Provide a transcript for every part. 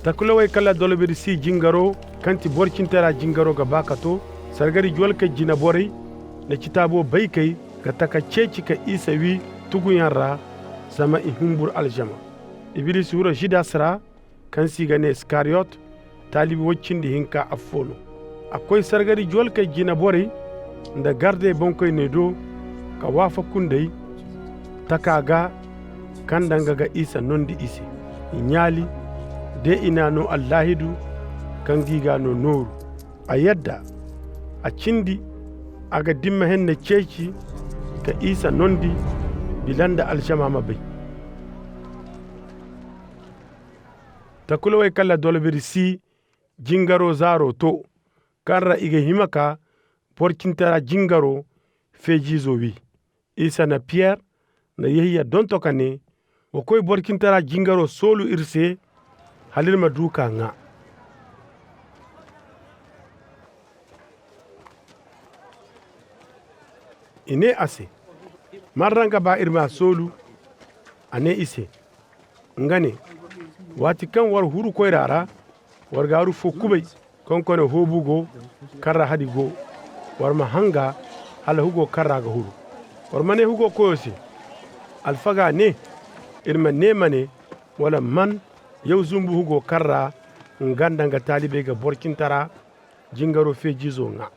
takulawai kala dolbir si jingaro kanti borkin tara jingaro ga bakato sargari jolka jina borai na kitabo bai kai ga takaceci ka isa wi tugunyarra zama ihumbur aljama iblis wuro shida sira kan si gane iskariot talibi waccin da hinka affono akwai sargari jolka jina borai da garde bonkoy ne do ka wafa kundai takaga kan danga ga isa nondi ise inyali de ina no allahidu kan giga no noru a yadda a cindi aga dimma henne ceci ka isa nondi bilanda alshamama bai takulawai kala dolbiri si jingaro zaro to karra iga himaka porkintara jingaro feji zowi isa na pierre na yehiya don tokane wa koy borkintara jingaro solu irse halirma duka nga ine ase marranga ba irma solu ane ise ngane wati kan war huru koy rara war garu fo kubay konkone hobugo karra hadi go war ma hanga hala hugo karra ga huru war mane hugo koyosi alfaga ne irma nemane wala man yau zumbu hugo karra ngandanga talibe ga borkintara jingaro fejizo nga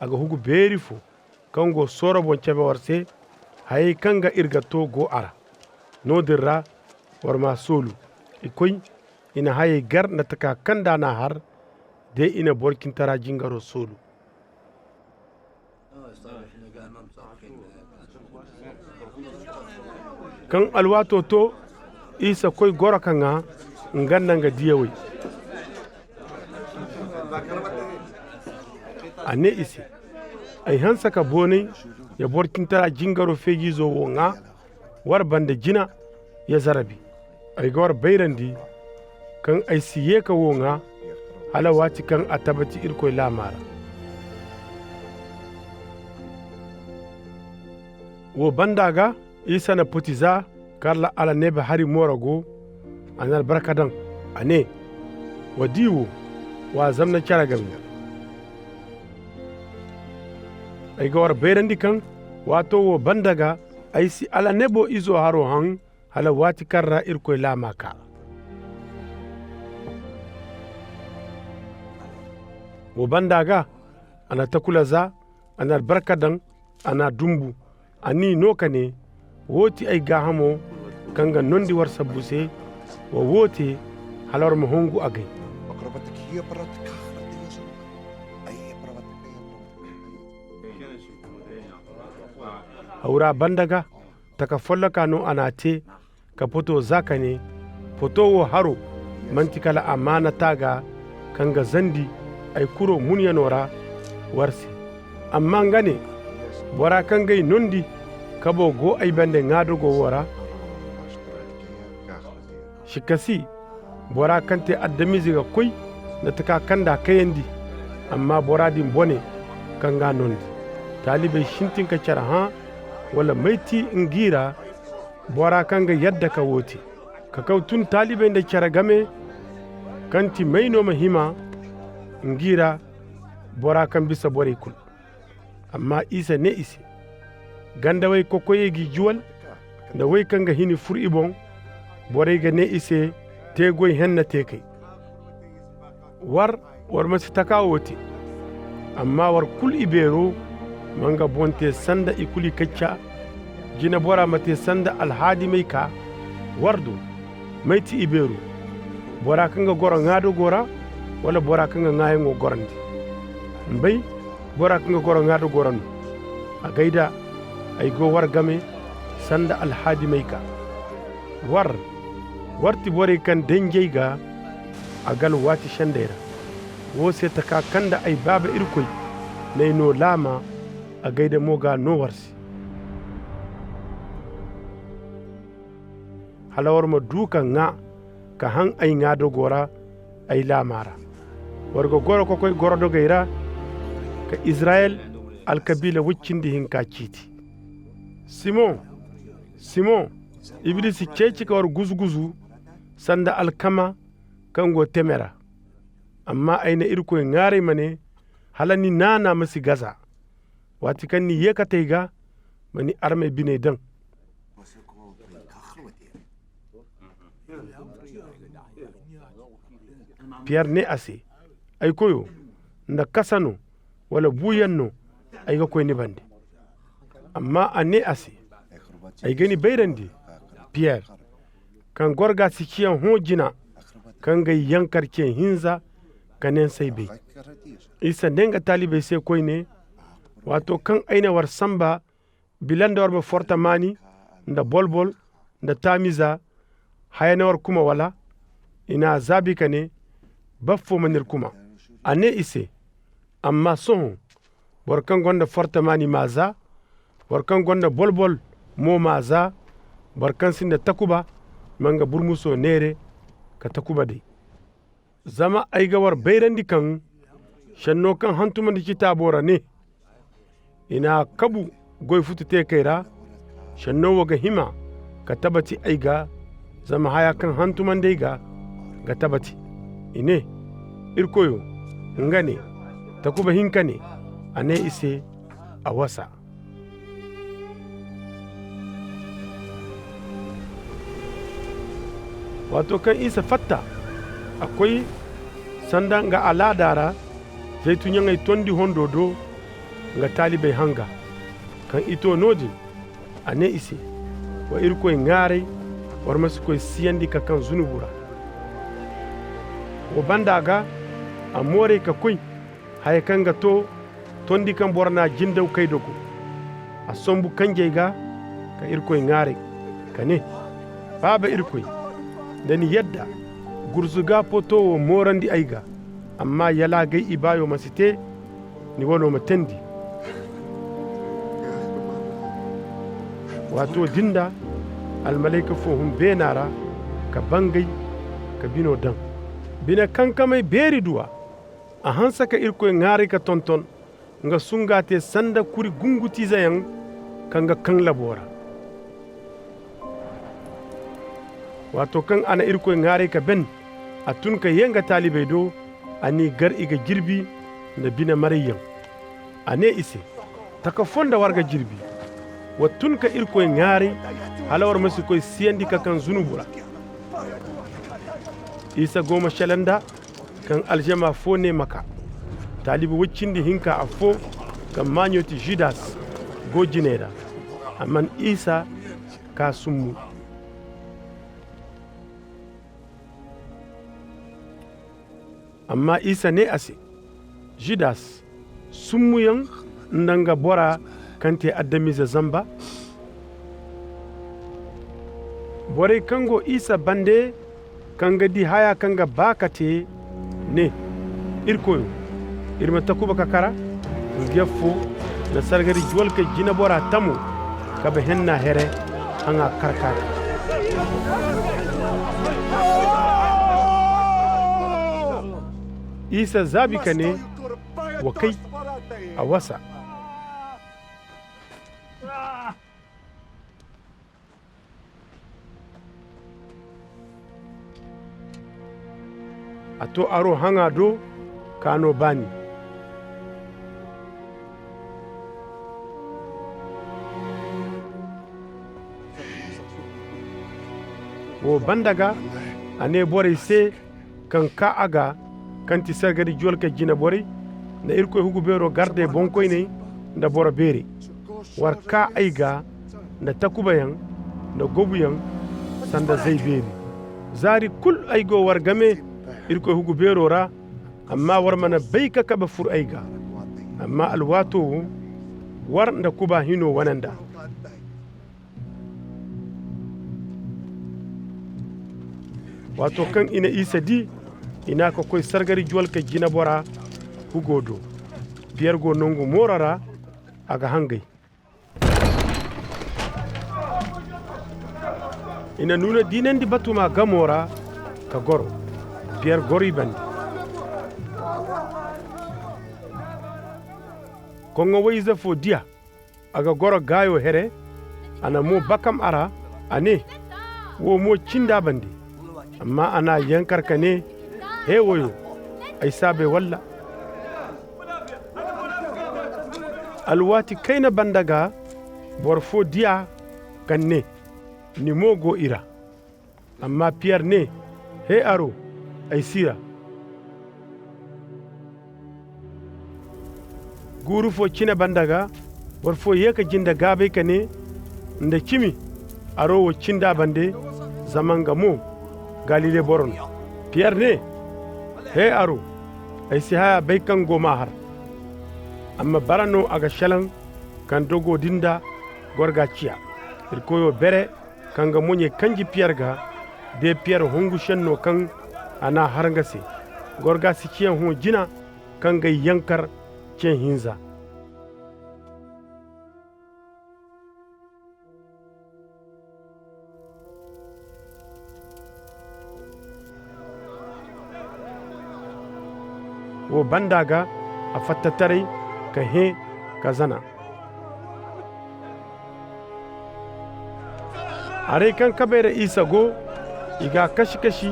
aga hugo berifo kango soro bon cebe warse hay kanga irga to go ara nodirra warma solu ikoy ina haye gar na taka kanda na har de ina borkintara jingaro solu kan alwato to isa koy gora kanga ngandanga diyawai ane isi ay hansa ka bonai ya borkintara jingaro feji zo wonga war banda jina ya zarabi ay gawar bayrandi kan ay siye ka wonga hala wati kan atabati irkoy lamara wo bandaga isa na putiza karla ala nebe hari morago anar barkadan ane wadiwo wa zamna cara gami ay gawar bayrandi kan wato wo bandaga ay si ala nebo izo haro han hala wati karra irkoy lamaka wo bandaga ana takulaza anar barkadan ana dumbu ani nokane woti ay gahamo kanga nondi war sabuse wa wote halor mo hongu agay haura bandaga taka follaka no anate ka poto zakane poto wo haro mantikala amana taga kanga zandi ay kuro munyanora warse amma ngane bora kangay nondi kabo go ay bande ngado go wora shikasi bora kante addamizi ga koy na taka kanda kayandi amma bora din bone kanga nondi talibe shintin ka cara ha wala maiti ngira bora kanga yadda ka woti ka kautun talibe da cara game kanti maino mahima ngira bora kan bisa bore kul amma isa ne isi ganda way kokoye gi juwal da way kanga hini fur ibon bore ga ne ise tegoy henna tekay war masi takawoti amma war kul ibero manga bonte sanda ikuli kacca jina bora mate sanda alhadi mai ka wardo maiti ibero bora kanga goro ngado gora wala bora kanga ngayengo gorandi mbay bora kanga goro ngado gorano a gaida ay go war game sanda alhadi mai ka warti bore kan denjey ga agal wati shandera wo se taka kanda ay baba irkoy nay no lama a gaida moga no warsi halawar ma duka nga ka han ay nga do gora ay lamara wargo goro ko koy goro do gaira ka israel alkabila wuccindi hinka citi simon iblisi ceci ka war guzuguzu sanda alkama kango temera amma aina irko ngare mane halani nana masi gaza wati kan ni yekataiga mani arme bine dan Pierre ne ase ay koyo nda kasano wala buyanno ay ga koy ni bande amma ane ase ay gani bayrandi Pierre kan gorga sikiyan hojina kan ga yankar ke hinza kanen sai be isa denga talibe sai koy ne wato kan aina war samba bilanda war ba forta mani nda bolbol nda tamiza hayana war kuma wala ina zabi kane baffo manir kuma ane ise amma son warkan gonda forta mani maza warkan gonda bolbol mo maza barkan sinda takuba manga burmuso nere ka takuba dai zama aigawar bayrandi kan shanno kan hantuma da kitabora ne ina kabu goy futute kaira shanno waga hima ka tabati aiga zama haya kan hantuman dai ga tabati ine irkoyo ngane takuba hinkane ane ise a wasa wato kan isa fatta akwai sanda nga aladara zai tunyan ai tondi hondodo nga talibai hanga kan ito nojin ane ise wa irkoy ngare war masu koy siyandi ka kan zunubura o bandaga amore ka koy hay kanga to tondi kan borna jindaw kay dogo a sombu kanje ga ka irkoy ngare kane baba irkoy dani yadda gurzuga poto o morandi aiga amma yala gai ibayo masite ni wono matendi wato dinda almalaika fo hum benara ka bangay ka bino dan bina kankamay beri duwa a hansa ka irko ngari ka tonton nga sungate sanda kuri gunguti zayan kanga kan labora wato kan ana irko ngari ka ben atun ka yenga talibai do ani gar iga jirbi da bina marayyan ane ise taka fonda warga jirbi watun ka irko ngari halawar masu koy siyandi ka kan zunubura isa goma shalanda kan aljama fo ne maka talibi waccindi hinka a fo kan manyoti judas go jineda amman isa ka summu amma isa ne ase judas summuyan ndanga bora kante addamiza zamba bore kango isa bande kanga di haya kanga bakate ne irkoyo irma takuba kakara ngefo na sargari jolke jina bora tamu kaba henna here hanga karkara isa zabi kane wa kai a wasa ato aro hanga do kano bani wo bandaga ane bore se kan ka aga kanti sargari jolka jina bore na irko hugu bero garde bonkoy ne nda bora bere war ka aiga nda takubayan nda gobuyan sanda zai bere zari kul aigo war game irko hugu bero ra amma war mana baika kaba fur aiga amma alwato war nda kuba hino wananda wato kan ina isa di ina ko koy sargari jolka jina bora hugodo biyargo nongo morara aga hangay ina nuna dinandi batuma gamora ka goro biyar gori bandi kongo wayza fo dia aga goro gayo here ana mo bakam ara ane wo mo cinda bandi amma ana yankar kane he woyo ay sabe walla alwati kaina bandaga bor fo diya kanne ni mogo ira amma Pierre ne he aro ay sira guru fo cina bandaga bor fo yeka jinda gabe kane nda kimi aro wo cinda bande zamanga mo galile boron Pierre ne he aro ay si haya bay kan goma har amma barano aga shalan kan dogo dinda gorga ciya irkoyo bere kanga monye kanji Pierre ga de Pierre hongu shenno kan ana harngase gorga si ciyan ho jina kanga yankar cen hinza wo bandaga a fattatarai ka he ka zana are kan kabere isa go iga kashi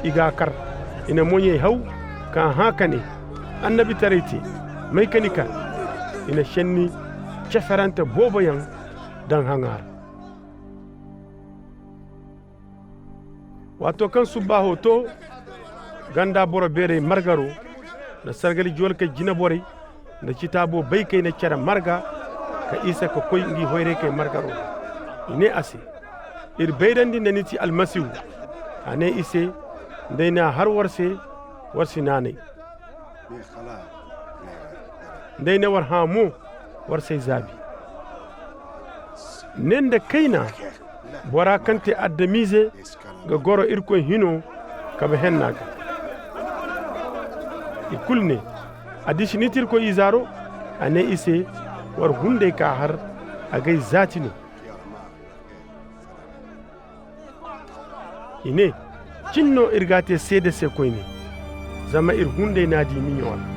iga kar ina monye hau kan haka ne annabi tarete mai kanika ina shenni ceferanta boboyan dan hangar wato kan subba hoto ganda boro bere margaro na sargali jol ka jina bore na kitabo bai kai na cara marga ka isa ka koy ngi hoyre kai margaro ine ase ir baydandi naniti almasihu ane ise ndeyna har warsi nane ndeyna war hamu warse zabi nenda kaina bora kante addamise ga goro irko hino kabe hennaga ikulne adishinitir ko izaro ane ise war hunde ka har agay zatino ine cinno irgate sede se koyne zama ir hunde nadi miñol